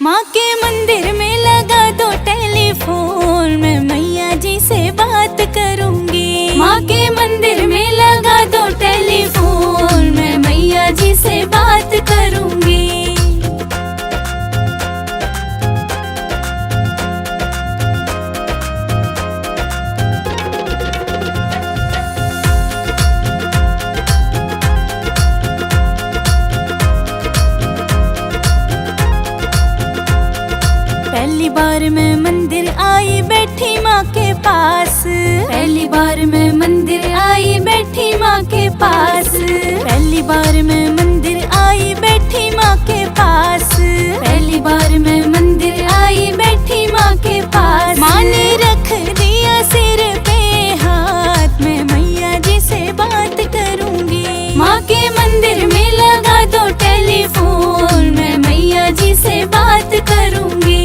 माँ के मंदिर में लगा दो टेलीफोन, मैं मैया जी से बात करूंगी। माँ के मंदिर में लगा दो टेलीफोन, मैं मैया जी से बात करूंगी। पहली बार मैं मंदिर आई बैठी माँ के पास, पहली बार मैं मंदिर आई बैठी माँ के पास, पहली बार मैं मंदिर आई बैठी माँ के पास, पहली बार मैं मंदिर आई बैठी माँ के पास। माँ ने रख दिया सिर पे हाथ, मैं मैया जी से बात करूंगी। माँ के मंदिर में लगा दो टेलीफोन, मैं मैया जी से बात करूंगी।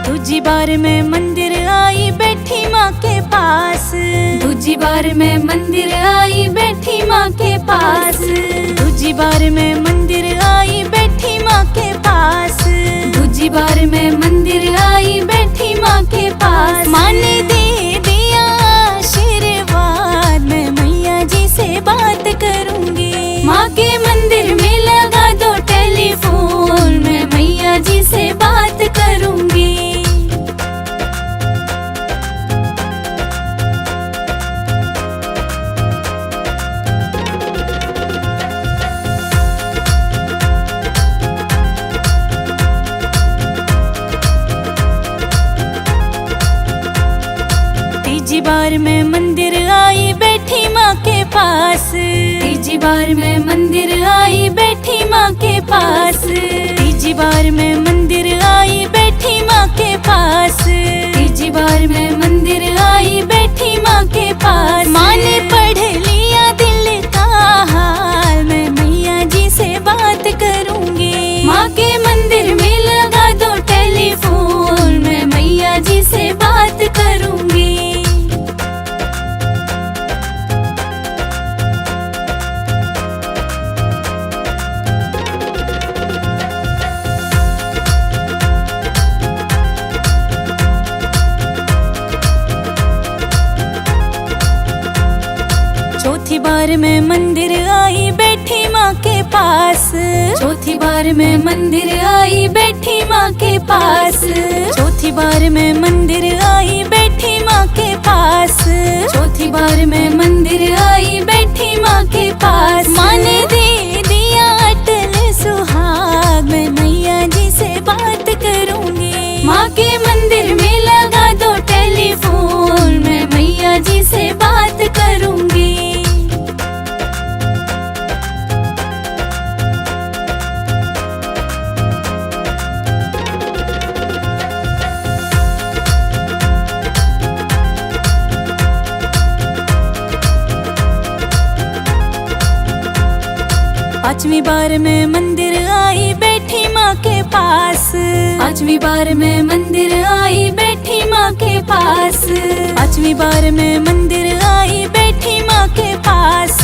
दूजी बार मैं मंदिर आई बैठी माँ के पास, दूजी बार मैं मंदिर आई बैठी माँ के पास, दूजी बार मैं मंदिर आई बैठी माँ के पास, दूजी बार मैं मंदिर आई बैठी माँ के पास। माँ ने दे दिया आशीर्वाद, मैं मैया जी से बात करूंगी। माँ के मंदिर में लगा दो टेलीफोन, मैं मैया जी से बात करूंगी। तीजी बार मैं मंदिर आई बैठी माँ के पास, तीजी बार मैं मंदिर आई बैठी माँ के पास, तीजी बार मैं मंदिर आई बैठी माँ के पास, तीजी बार मैं मंदिर आई बैठी माँ के पास। माँ ने पढ़ लिया दिल का हाल, मैं मैया जी से बात करूंगी। माँ के मंदिर में लगा दो टेलीफोन, मैं मैया जी से बात करूंगी। चौथी बार मैं मंदिर आई बैठी माँ के पास, चौथी बार मैं मंदिर आई बैठी माँ के पास, चौथी बार मैं मंदिर आई बैठी माँ के पास, चौथी बार मैं मंदिर आई बैठी माँ के पास। माँ ने दे दिया अटल सुहाग, मैं मैया जी से बात करूंगी। माँ के मंदिर में लगा दो टेलीफोन, मैं मैया जी से बात करूंगी। पांचवी बार मैं मंदिर आई बैठी माँ के पास, पांचवी बार मैं मंदिर आई बैठी माँ के पास, पांचवी बार मैं मंदिर आई बैठी माँ के पास,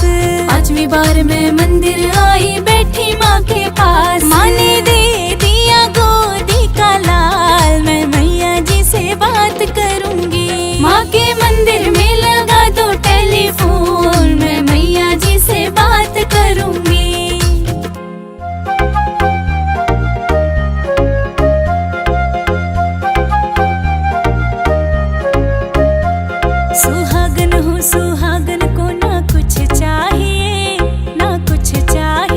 पांचवी बार मैं मंदिर आई बैठी माँ के पास। माँ ने दे दिया गोदी का लाल, मैं मैया जी से बात करूंगी। माँ के मंदिर में लगा दो टेलीफोन, मैं मैया जी से बात करूंगी। सुहागन हूँ सुहागन को ना कुछ चाहिए, ना कुछ चाहिए।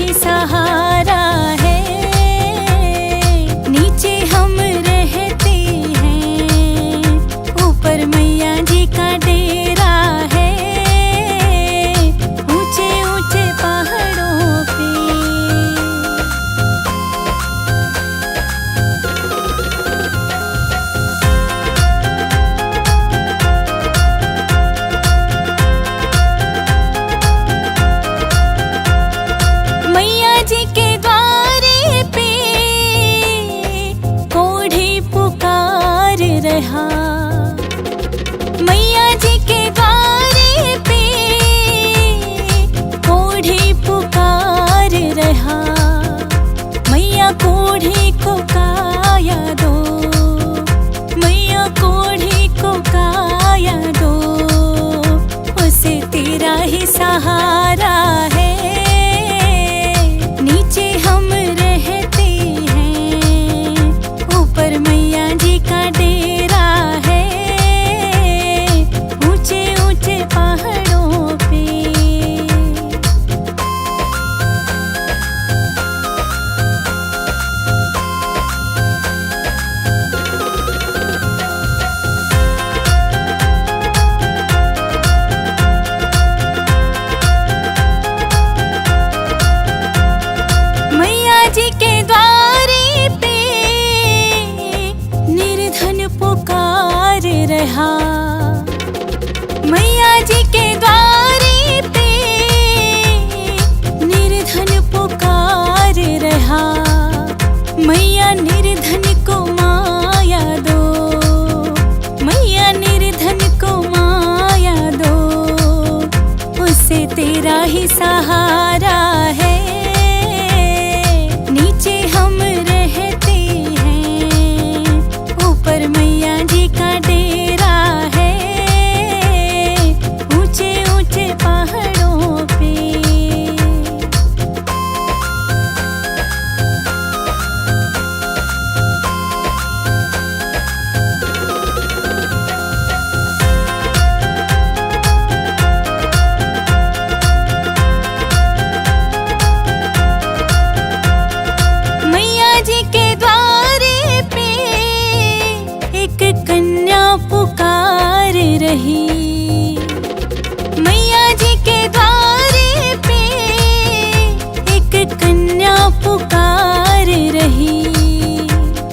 ही सहारा है। नीचे हम रहते हैं, ऊपर मैया जी का डेरा है, ऊंचे ऊंचे पहाड़ों पे। मैया जी के द्वारे पे कोढ़ी पुकार रहा, मैया जी के द्वारे पे कोढ़ी पुकार रहा। मैया कोढ़ी को काया दो, मैया कोढ़ी को काया दो, उसे तेरा ही सहारा है। नीचे हम रहते हैं, ऊपर मैया जी का डेरा है, ऊंचे ऊंचे पहाड़ों पे। मैया जी के द्वारे पे निर्धन पुकार रहा, मैया जी के द्वारे पे निर्धन पुकार रहा। मैया निर्धन को माया दो, मैया निर्धन को माया दो, उसे तेरा ही सहारा है। नीचे हम रहते हैं, ऊपर मैया जी का डेरा है, ऊंचे ऊंचे पहाड़ों पे। मैया जी के द्वारे पे एक कन्या पुकार रही, मैया जी के द्वारे पे एक कन्या पुकार रही।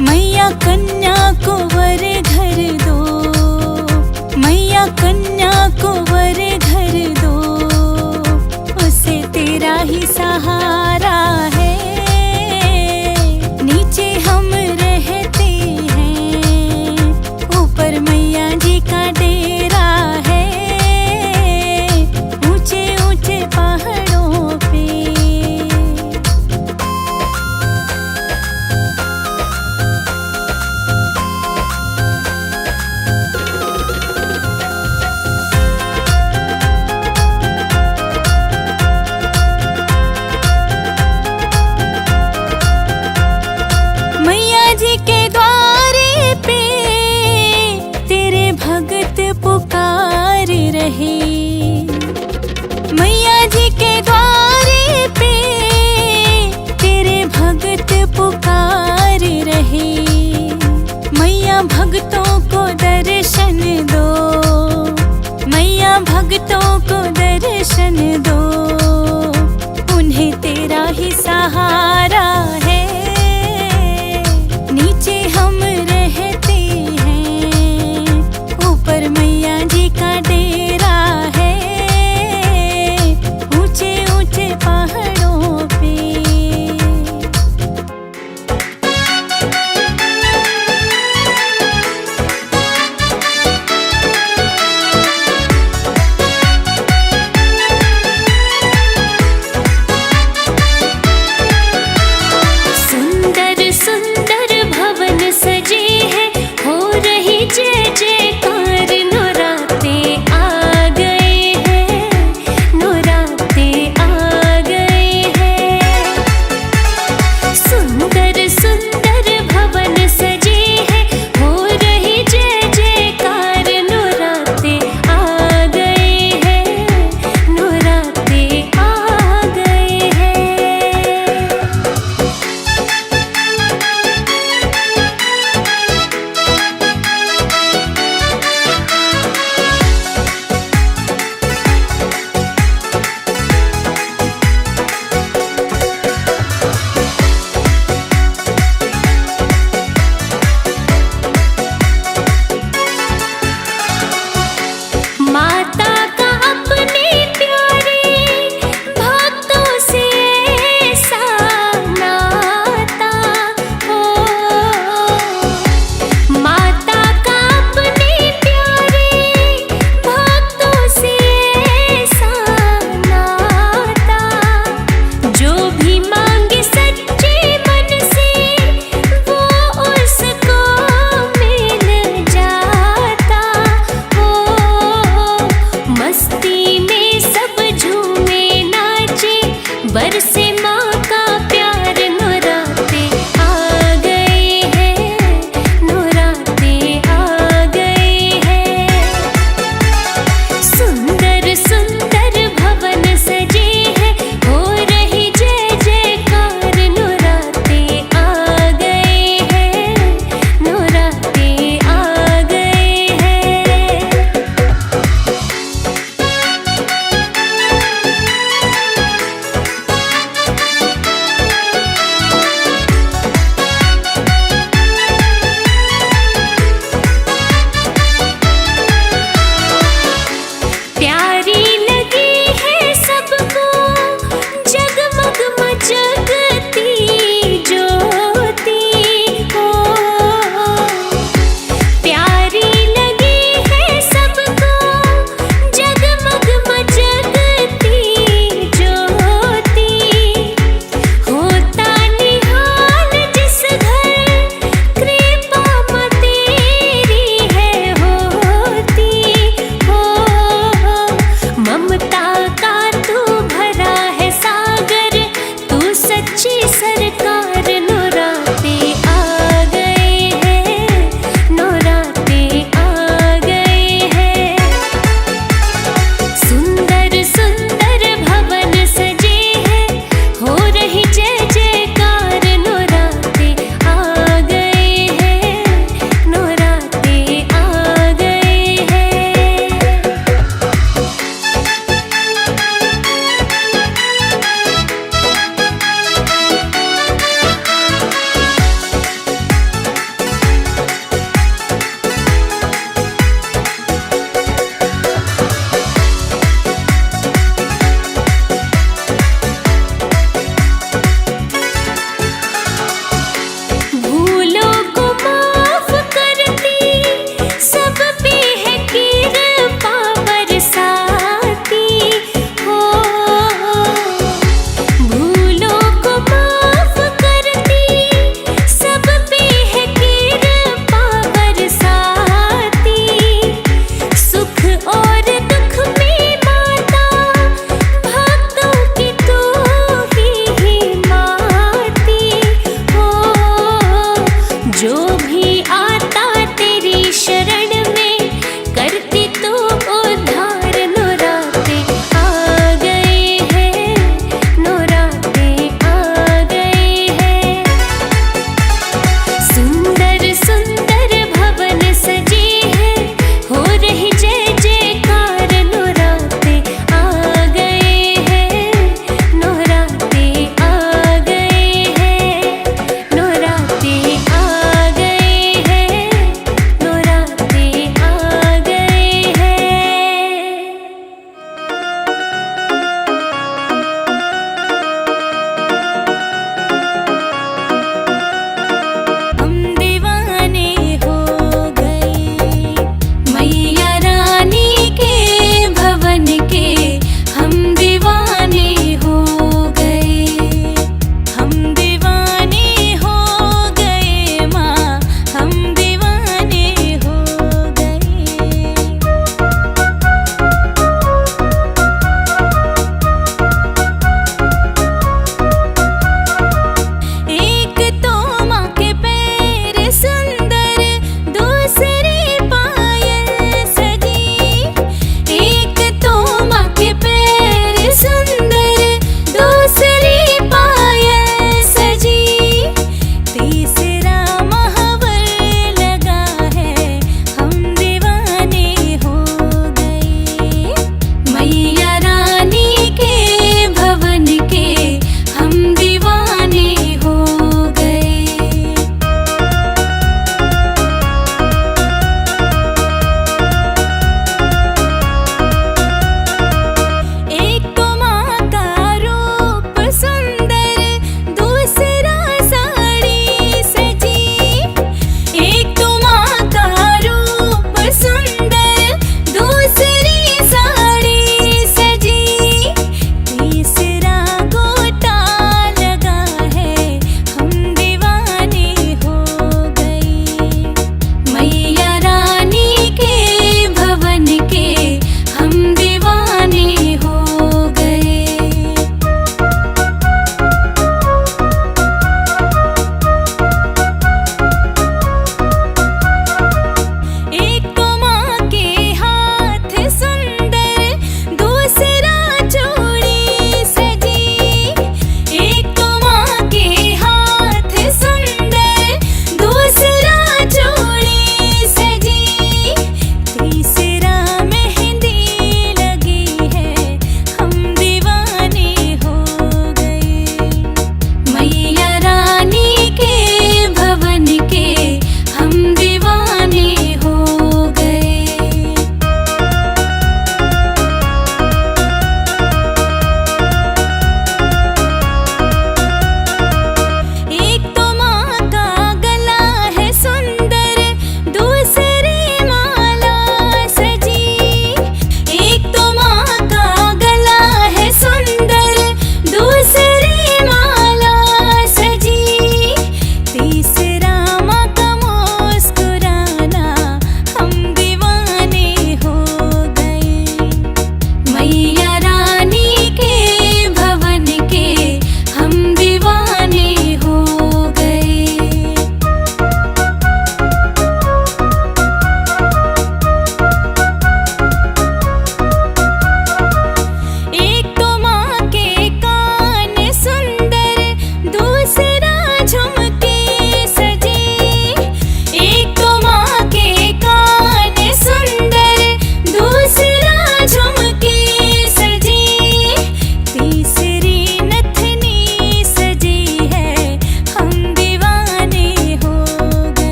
मैया कन्या को वर घर दो, मैया कन्या को वर घर दो, उसे तेरा ही सहारा है। नीचे हम रहते हैं, ऊपर मैया जी का डेरा है, ऊंचे ऊंचे पहाड़ों पे। मैया जी के द्वारे पे तेरे भगत पुकार रहे, मैया जी के द्वारे पे तेरे भगत पुकार रहे। मैया भगतों को दर्शन दो, मैया भगतों को दर्शन दो, उन्हें तेरा ही सहारा है। नीचे हम रहते हैं, ऊपर मैया जी का डेरा है, ऊंचे ऊंचे पहाड़ों पे।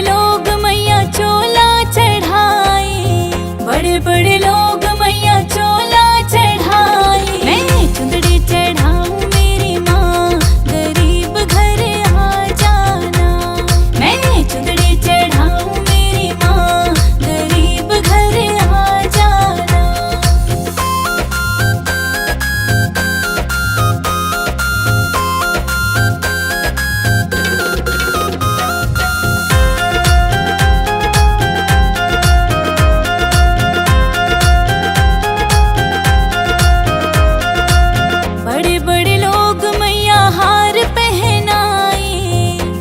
लोग मैया चोला चढ़ाए, बड़े बड़े लोग मैया चोला चढ़ाए। मैं चुंदड़ी चढ़ाऊं मेरी माँ, गरीब घर आ जाना। मैं चुंदड़ी चढ़ाऊं मेरी माँ, गरीब घर आ जाना। बड़े बड़े लोग मैया हार पहनाए,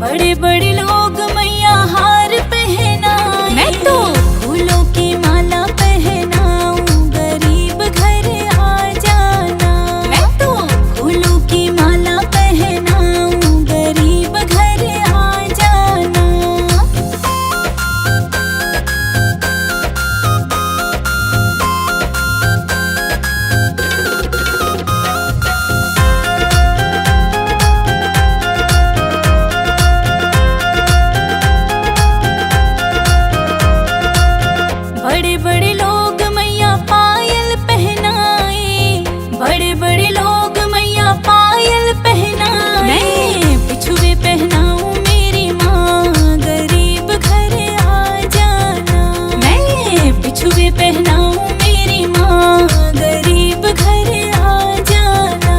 बड़े बड़े लोग मैया हार पहनाए। मैं तो फूलों की माला पहनाऊं, गरीब घर आ जाना। मैं तो फूलों की माला पहनाऊं, गरीब घर आ जाना। बड़े बड़े लोग मैया पायल पहनाए, बड़े बड़े लोग मैया पायल पहनाए। मैं बिछुए पहनाऊं मेरी माँ, गरीब घर आ जाना। मैं बिछुए पहनाऊं मेरी माँ, गरीब घर आ जाना।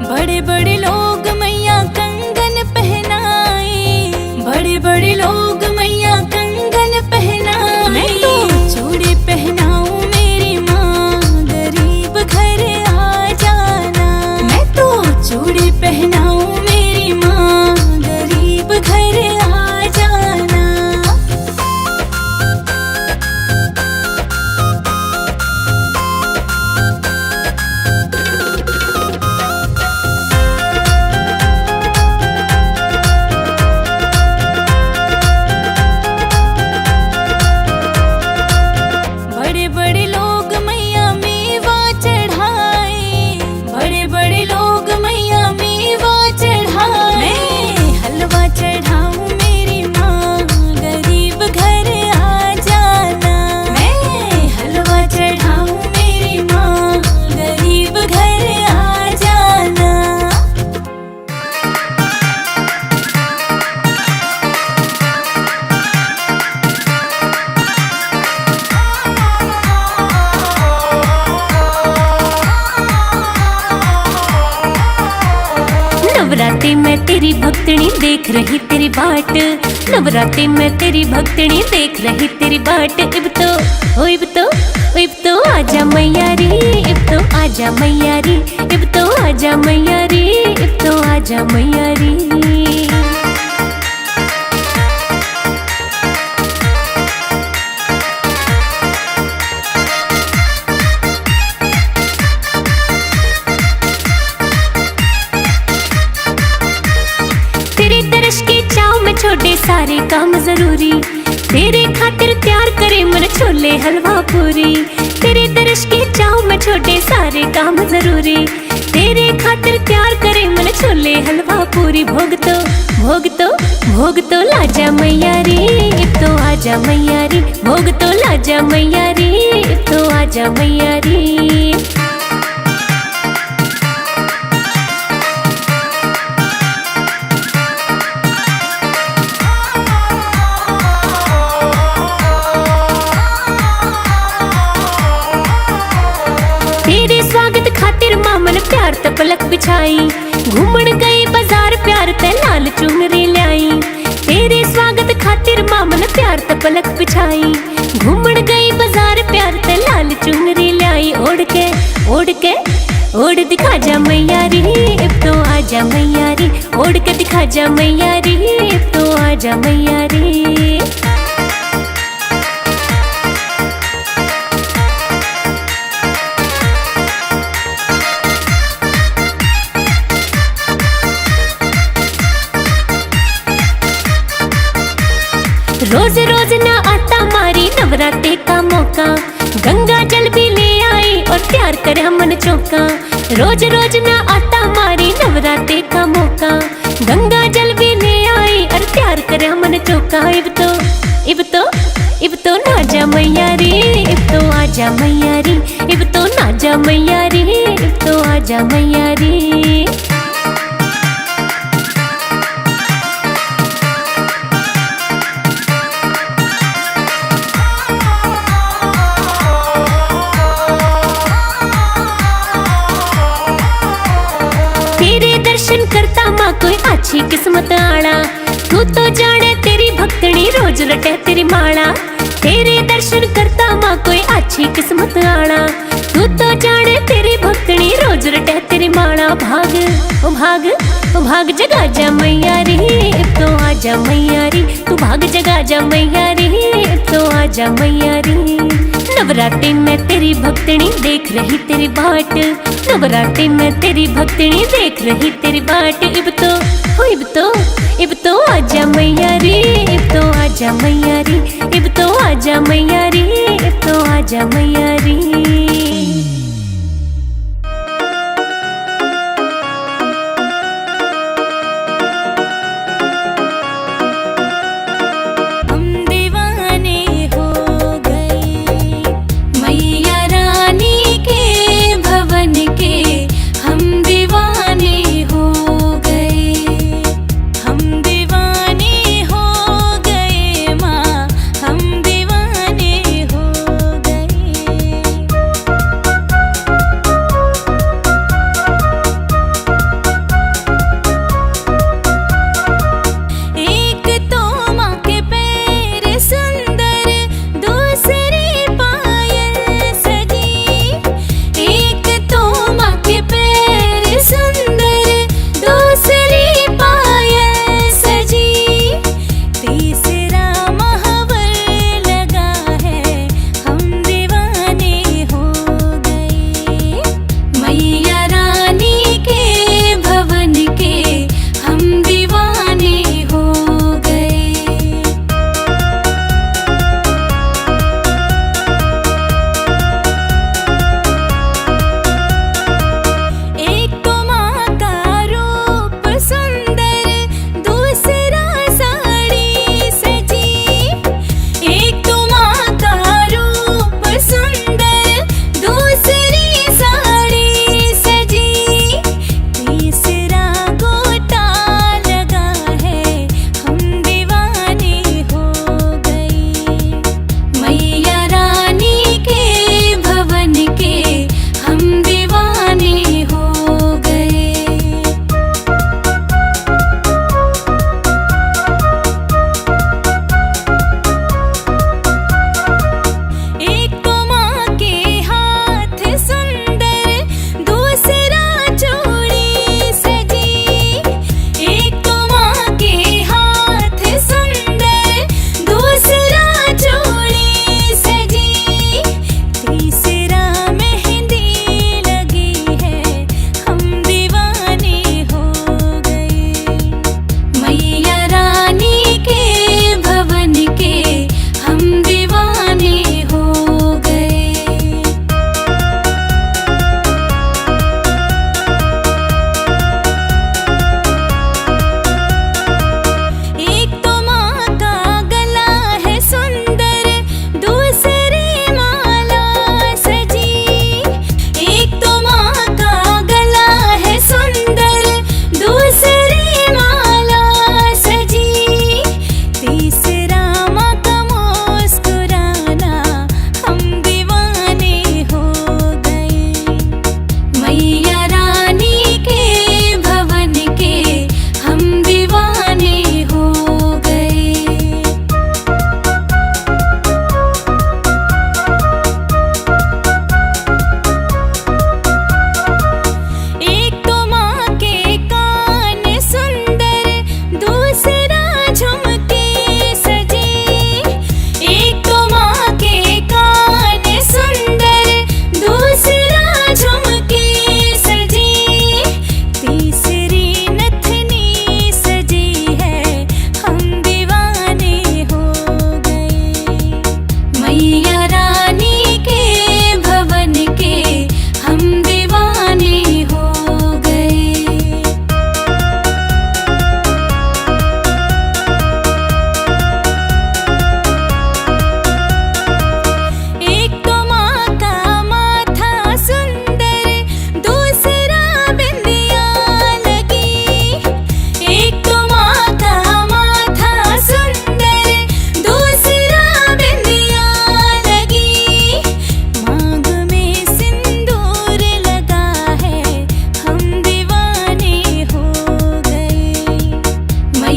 बड़े बड़े लोग मैया कंगन पहनाए, बड़े बड़े लोग मैया कंगन पहनाए। मैं तो चूड़ी पहनाऊं मेरी माँ, गरीब घर आ जाना। मैं तो चूड़ी पहनाऊं मेरी माँ, गरीब घर आ जाना। बड़े बड़े लोग मैया मेवा चढ़ाए, बड़े बड़े लोग मैया मेवा चढ़ाए। मैं हलवा चढ़ाऊं मेरी माँ, गरीब घर आ जाना। मैं हलवा चढ़ाऊं मेरी माँ, गरीब घर आ जाना। नवरात्रि में तेरी भक्तनी देख रही तेरी बाट, नवरात्रि में तेरी भक्तनी देख रही तेरी बाट। इब तो आजा मैया रे, इब तो आजा मैया रे, इब तो आजा मैया रे, इब तो आजा मैया रे। तेरे दर्श के चाव में छोड़े सारे काम जरूरी, तेरे खातिर तैयार करे मन छोले हलवा पूरी। तेरे दर्श के चाव में छोड़े सारे काम जरूरी, तेरे खातिर तैयार करे मन छोले हलवा पूरी। भोग तो लाजा मैया रे, इब तो आजा मैया रे। भोग तो लाजा मैया रे, इब तो आजा मैया रे। तेरे स्वागत खातिर मामन प्यार त पलक बिछाई, घूमन गई बाजार प्यार ते लाल चुनरी लाई। तेरे स्वागत खातिर मामन प्यार त पलक बिछाई, घूमन गई बाजार प्यार ते लाल चुनरी लाई। ओढ़ दिखा जा मैया रे, इब तो आजा मैया रे। ओढ़ के दिखा जा मैया रे, इब तो आजा मैया रे। रोज रोज ना आता मारी नवरात्रि का मौका, गंगा जल भी ले आई और तैयार करे मन चौका। रोज रोज ना आता मारी नवरात्रि का मौका, गंगा जल भी ले आई और तैयार करे मन चौका। इब तो ना जा मैया रे, इब तो आजा मैया रे, इब तो ना जा मैया रे, इब तो आजा मैया रे। तेरे दर्शन करता माँ कोई अच्छी किस्मत आड़ा, तू तो जाने तेरी भक्तनी रोज रटे तेरी माला। तेरे दर्शन करता माँ कोई अच्छी किस्मत आड़ा, तू तो जाने तेरी भक्तनी रोज रटे तेरी माला। भाग ओ भाग ओ भाग जगा जा मैया रे, अब तो आजा मैया रे, तू भाग जगा जा मैया रे, अब तो आजा मैया रे। नवरात्रि में तेरी भक्तनी देख रही तेरी बाट, नवरात्रि में तेरी भक्तनी देख रही तेरी बाट। इब तो आजा मैया रे, इब तो आजा मैया रे, इब तो आजा मैया रे, इब तो आजा मैया रे। हम दीवाने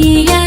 मैया